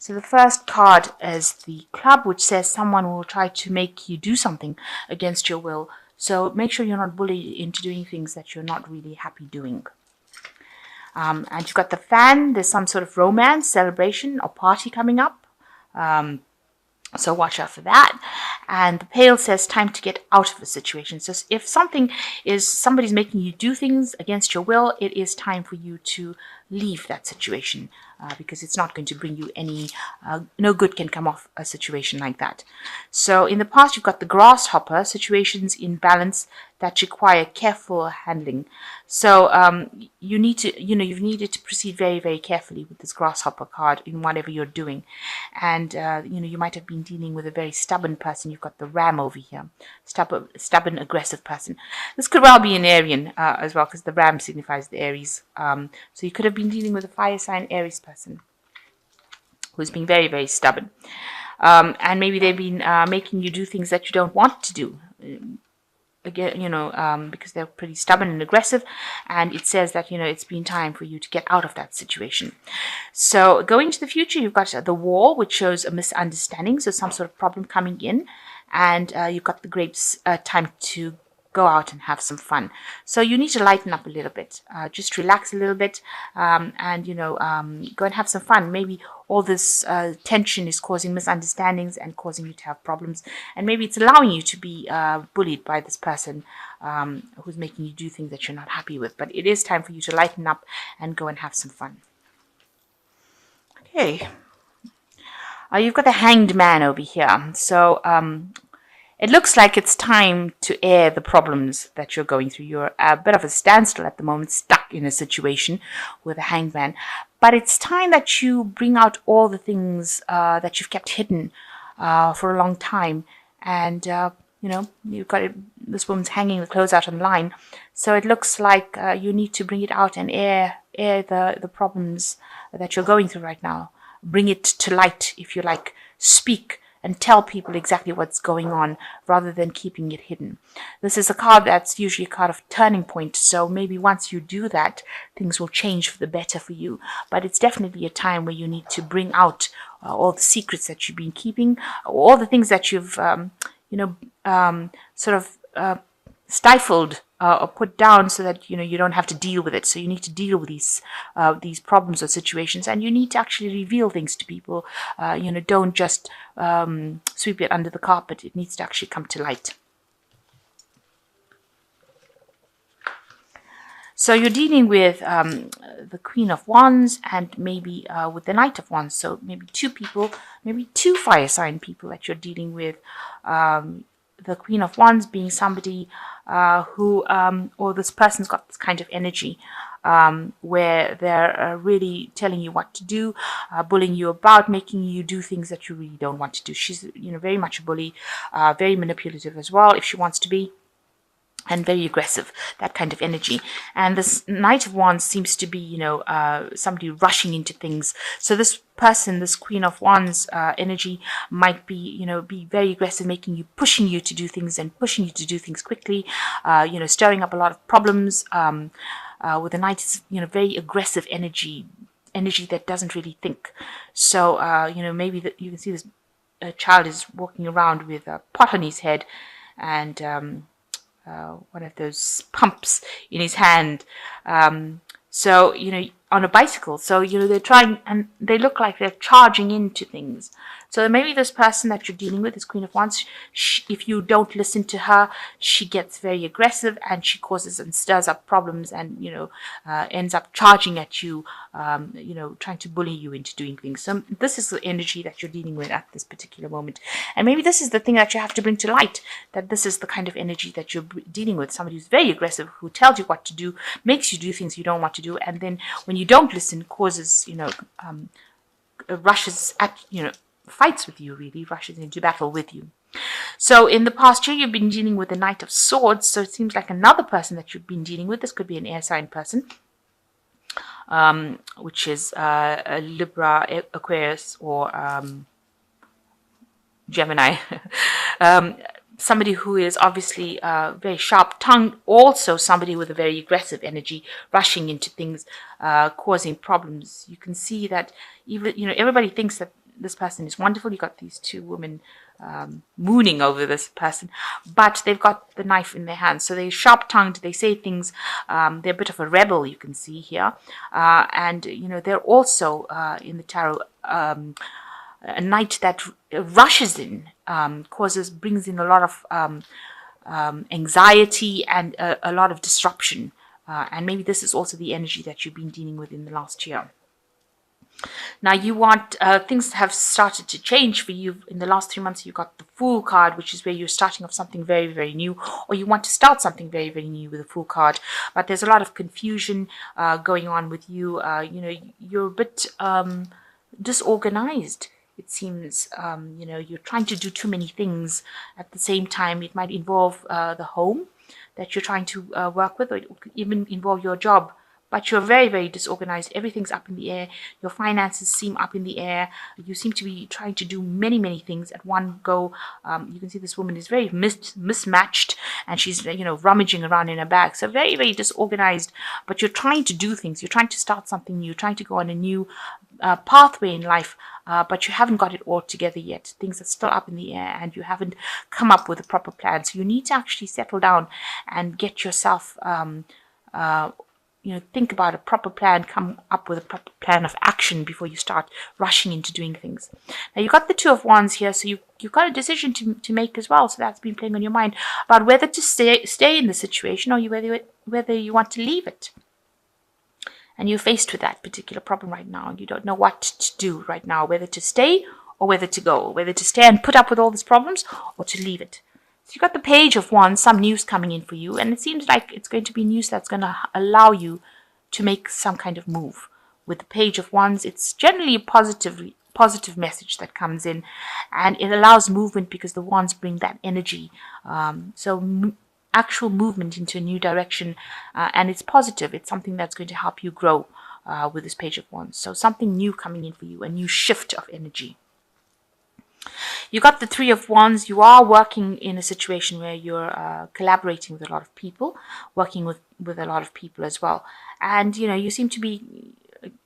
So the first card is the club, which says someone will try to make you do something against your will. So make sure you're not bullied into doing things that you're not really happy doing. And you've got the fan. There's some sort of romance, celebration, or party coming up. So watch out for that. And the pail says time to get out of a situation. So if somebody's making you do things against your will, it is time for you to leave that situation, because it's not going to bring you any, no good can come off a situation like that. So in the past, you've got the grasshopper, situations in balance that require careful handling. So you need to, you've needed to proceed very, very carefully with this grasshopper card in whatever you're doing. And, you might have been dealing with a very stubborn person. You've got the ram over here, stubborn, aggressive person. This could well be an Arian as well, because the ram signifies the Aries. So you could have been dealing with a fire sign Aries person who's been very, very stubborn. And maybe they've been making you do things that you don't want to do. Again, because they're pretty stubborn and aggressive, and it says that, it's been time for you to get out of that situation. So going to the future, you've got the wall, which shows a misunderstanding, so some sort of problem coming in, and you've got the grapes, time to go out and have some fun. So you need to lighten up a little bit, just relax a little bit, and go and have some fun. Maybe all this tension is causing misunderstandings and causing you to have problems, and maybe it's allowing you to be bullied by this person who's making you do things that you're not happy with. But it is time for you to lighten up and go and have some fun. Okay, you've got the Hanged Man over here. So it looks like it's time to air the problems that you're going through. You're at a bit of a standstill at the moment, stuck in a situation with a hanged man. But it's time that you bring out all the things that you've kept hidden for a long time. And, you've got this woman's hanging the clothes out on the line. So it looks like you need to bring it out and air the problems that you're going through right now. Bring it to light, if you like. Speak and tell people exactly what's going on rather than keeping it hidden. This is a card that's usually a card of turning point, so maybe once you do that, things will change for the better for you. But it's definitely a time where you need to bring out all the secrets that you've been keeping, all the things that you've, stifled or put down, so that you don't have to deal with it. So you need to deal with these problems or situations, and you need to actually reveal things to people. Don't just sweep it under the carpet. It needs to actually come to light. So you're dealing with the Queen of Wands and maybe with the Knight of Wands. So maybe two people, maybe two fire sign people that you're dealing with. The Queen of Wands being somebody who, or this person's got this kind of energy where they're really telling you what to do, bullying you about, making you do things that you really don't want to do. She's, very much a bully, very manipulative as well, if she wants to be, and very aggressive, that kind of energy. And this Knight of Wands seems to be, somebody rushing into things. So this person, this Queen of Wands energy might be, be very aggressive, pushing you to do things and pushing you to do things quickly, stirring up a lot of problems. With the Knight, it's, very aggressive energy that doesn't really think. So, maybe that you can see this child is walking around with a pot on his head and one of those pumps in his hand. So, on a bicycle. So, they're trying, and they look like they're charging into things. So maybe this person that you're dealing with, this Queen of Wands, if you don't listen to her, she gets very aggressive and she causes and stirs up problems and, ends up charging at you, trying to bully you into doing things. So this is the energy that you're dealing with at this particular moment. And maybe this is the thing that you have to bring to light, that this is the kind of energy that you're dealing with. Somebody who's very aggressive, who tells you what to do, makes you do things you don't want to do. And then when you don't listen, causes, rushes at, fights with you, really, rushes into battle with you. So in the past year, you've been dealing with the Knight of Swords. So it seems like another person that you've been dealing with. This could be an air sign person, which is a Libra, Aquarius, or Gemini. Somebody who is obviously very sharp-tongued, also somebody with a very aggressive energy, rushing into things, causing problems. You can see that even, everybody thinks that this person is wonderful. You got these two women mooning over this person, but they've got the knife in their hands, so they're sharp-tongued. They say things. They're a bit of a rebel, you can see here, and they're also in the tarot a knight that rushes in, brings in a lot of anxiety and a lot of disruption. And maybe this is also the energy that you've been dealing with in the last year. Now you want things have started to change for you in the last 3 months. You got the Fool card, which is where you're starting off something very, very new, or you want to start something very, very new with the Fool card. But there's a lot of confusion going on with you. You're a bit disorganized. It seems, you're trying to do too many things at the same time. It might involve the home that you're trying to work with, or it could even involve your job. But you're very, very disorganized. Everything's up in the air. Your finances seem up in the air. You seem to be trying to do many, many things at one go. You can see this woman is very mismatched, and she's, rummaging around in her bag. So very, very disorganized. But you're trying to do things. You're trying to start something new. You're trying to go on a new pathway in life, but you haven't got it all together yet. Things are still up in the air, and you haven't come up with a proper plan. So you need to actually settle down and get yourself think about a proper plan, come up with a proper plan of action before you start rushing into doing things. Now, you've got the Two of Wands here, so you've got a decision to make as well. So that's been playing on your mind about whether to stay in the situation, or whether you want to leave it. And you're faced with that particular problem right now, and you don't know what to do right now, whether to stay or whether to go, whether to stay and put up with all these problems or to leave it. So you've got the Page of Wands, some news coming in for you, and it seems like it's going to be news that's going to allow you to make some kind of move. With the Page of Wands, it's generally a positive message that comes in, and it allows movement because the wands bring that energy. Actual movement into a new direction, and it's positive. It's something that's going to help you grow with this Page of Wands. So something new coming in for you, a new shift of energy. You got the Three of Wands. You are working in a situation where you're collaborating with a lot of people, working with a lot of people as well. And, you seem to be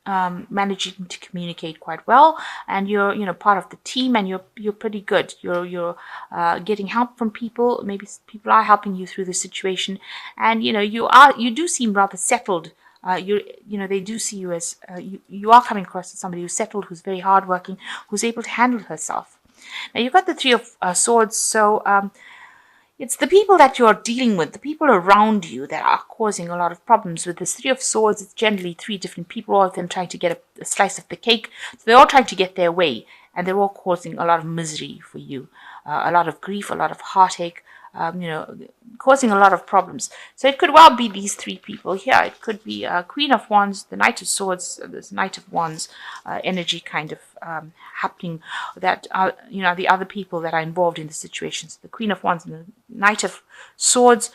managing to communicate quite well, and you're part of the team, and you're pretty good. You're getting help from people. Maybe people are helping you through the situation, and you do seem rather settled. They do see you as you are coming across as somebody who's settled, who's very hardworking, who's able to handle herself. Now you've got the Three of Swords, so it's the people that you're dealing with, the people around you, that are causing a lot of problems. With this Three of Swords, it's generally three different people, all of them trying to get a slice of the cake. So they're all trying to get their way, and they're all causing a lot of misery for you, a lot of grief, a lot of heartache, causing a lot of problems. So it could well be these three people here. It could be Queen of Wands, the Knight of Swords, this Knight of Wands energy kind of happening, that the other people that are involved in the situation. So the Queen of Wands and the Knight of Swords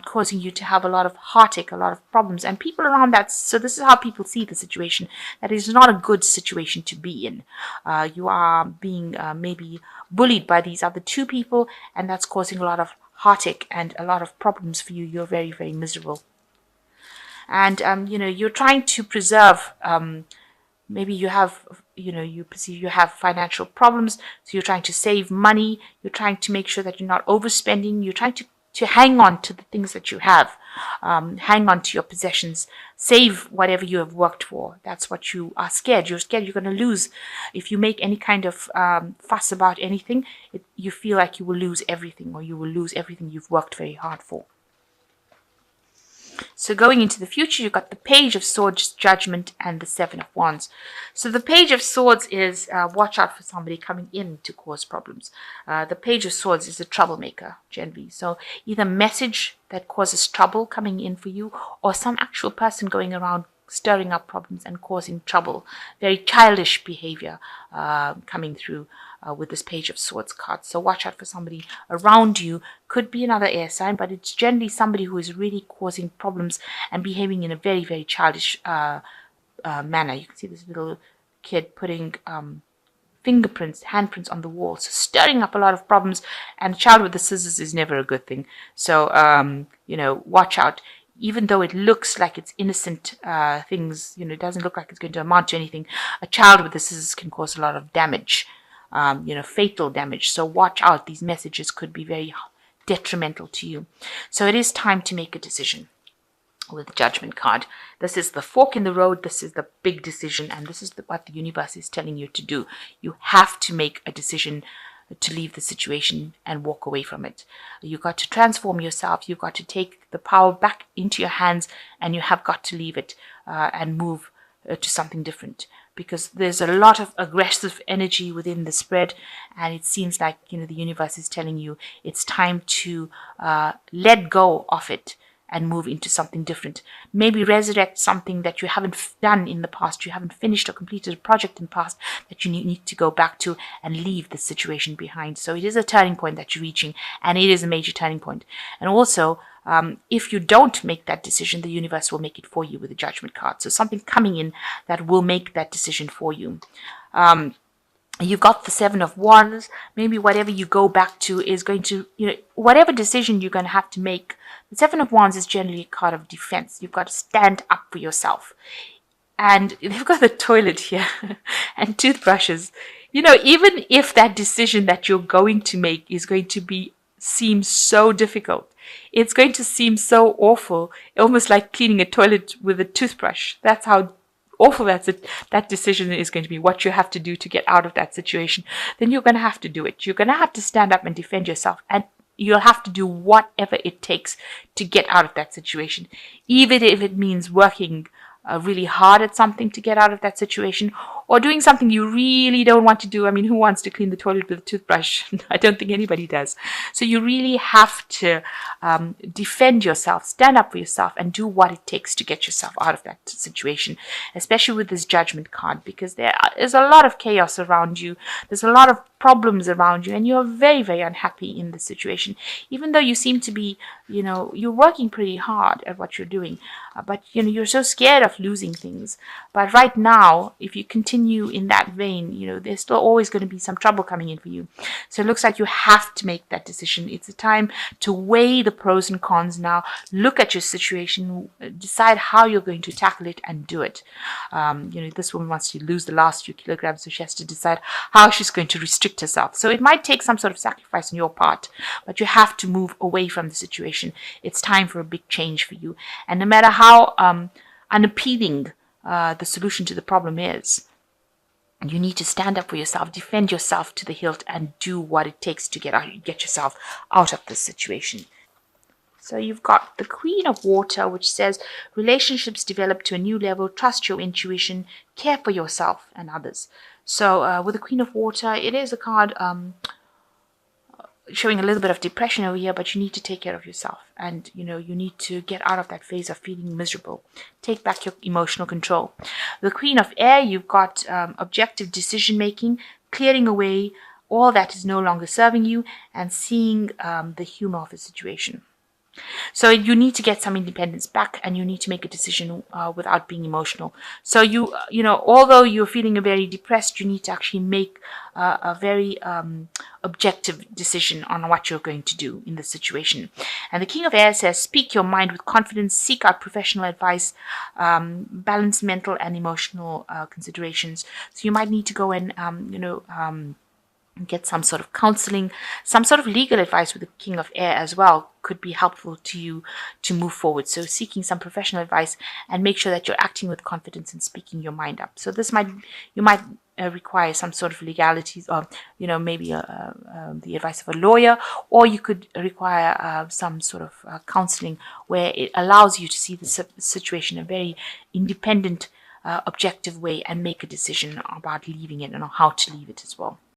causing you to have a lot of heartache, a lot of problems, and people around that. So this is how people see the situation. That is not a good situation to be in. You are being maybe bullied by these other two people, and that's causing a lot of heartache and a lot of problems for you. You're very, very miserable. And, you're trying to preserve, maybe you have, you perceive you have financial problems, so you're trying to save money. You're trying to make sure that you're not overspending. You're trying to hang on to the things that you have, hang on to your possessions, save whatever you have worked for. That's what you are scared. You're scared you're going to lose. If you make any kind of fuss about anything, you feel like you will lose everything, or you will lose everything you've worked very hard for. So going into the future, you've got the Page of Swords, Judgment, and the Seven of Wands. So the Page of Swords is watch out for somebody coming in to cause problems. The Page of Swords is a troublemaker, generally. So either message that causes trouble coming in for you, or some actual person going around stirring up problems and causing trouble. Very childish behavior coming through with this Page of Swords card. So watch out for somebody around you. Could be another air sign, but it's generally somebody who is really causing problems and behaving in a very, very childish manner. You can see this little kid putting handprints on the wall, so stirring up a lot of problems. And a child with the scissors is never a good thing. So watch out. even though it looks like it's innocent things, it doesn't look like it's going to amount to anything. A child with the scissors can cause a lot of damage, fatal damage. So watch out. These messages could be very detrimental to you. So it is time to make a decision with the Judgment card. This is the fork in the road. This is the big decision, and this is what the universe is telling you to do. You have to make a decision to leave the situation and walk away from it. You've got to transform yourself. You've got to take the power back into your hands, and you have got to leave it and move to something different, because there's a lot of aggressive energy within the spread, and it seems like the universe is telling you it's time to let go of it and move into something different. Maybe resurrect something that you haven't done in the past, you haven't finished or completed a project in the past that you need to go back to and leave the situation behind. So it is a turning point that you're reaching, and it is a major turning point. And also, if you don't make that decision, the universe will make it for you with the Judgment card. So something coming in that will make that decision for you. You've got the Seven of Wands. Maybe whatever you go back to is going to, whatever decision you're going to have to make. The Seven of Wands is generally a card of defense. You've got to stand up for yourself. And they've got the toilet here and toothbrushes. Even if that decision that you're going to make is going to seem so difficult, it's going to seem so awful, almost like cleaning a toilet with a toothbrush. That's how awful that decision is going to be, what you have to do to get out of that situation. Then you're going to have to do it. You're going to have to stand up and defend yourself, and you'll have to do whatever it takes to get out of that situation, even if it means working really hard at something to get out of that situation, or doing something you really don't want to do. I mean, who wants to clean the toilet with a toothbrush? I don't think anybody does. So you really have to defend yourself, stand up for yourself, and do what it takes to get yourself out of that situation, especially with this Judgment card, because there is a lot of chaos around you. There's a lot of problems around you, and you're very, very unhappy in this situation, even though you seem to be, you're working pretty hard at what you're doing, but you're so scared of losing things. But right now, if you continue in that vein, there's still always going to be some trouble coming in for you. So it looks like you have to make that decision. It's a time to weigh the pros and cons now. Look at your situation, decide how you're going to tackle it, and do it. This woman wants to lose the last few kilograms, so she has to decide how she's going to restrict herself. So it might take some sort of sacrifice on your part, but you have to move away from the situation. It's time for a big change for you. And no matter how unappealing the solution to the problem is, you need to stand up for yourself, defend yourself to the hilt, and do what it takes to get yourself out of this situation. So you've got the Queen of Water, which says relationships develop to a new level, trust your intuition, care for yourself and others. So with the Queen of Water, it is a card showing a little bit of depression over here, but you need to take care of yourself, and you need to get out of that phase of feeling miserable. Take back your emotional control. The Queen of Air, you've got objective decision making, clearing away all that is no longer serving you, and seeing the humor of the situation. So you need to get some independence back, and you need to make a decision without being emotional. So although you're feeling very depressed, you need to actually make a very objective decision on what you're going to do in this situation. And the King of Air says, speak your mind with confidence, seek out professional advice, balance mental and emotional considerations. So you might need to go and get some sort of counseling, some sort of legal advice with the King of Air as well could be helpful to you to move forward. So seeking some professional advice, and make sure that you're acting with confidence and speaking your mind up. So you might require some sort of legalities, or maybe the advice of a lawyer, or you could require some sort of counseling where it allows you to see the situation in a very independent, objective way, and make a decision about leaving it and how to leave it as well.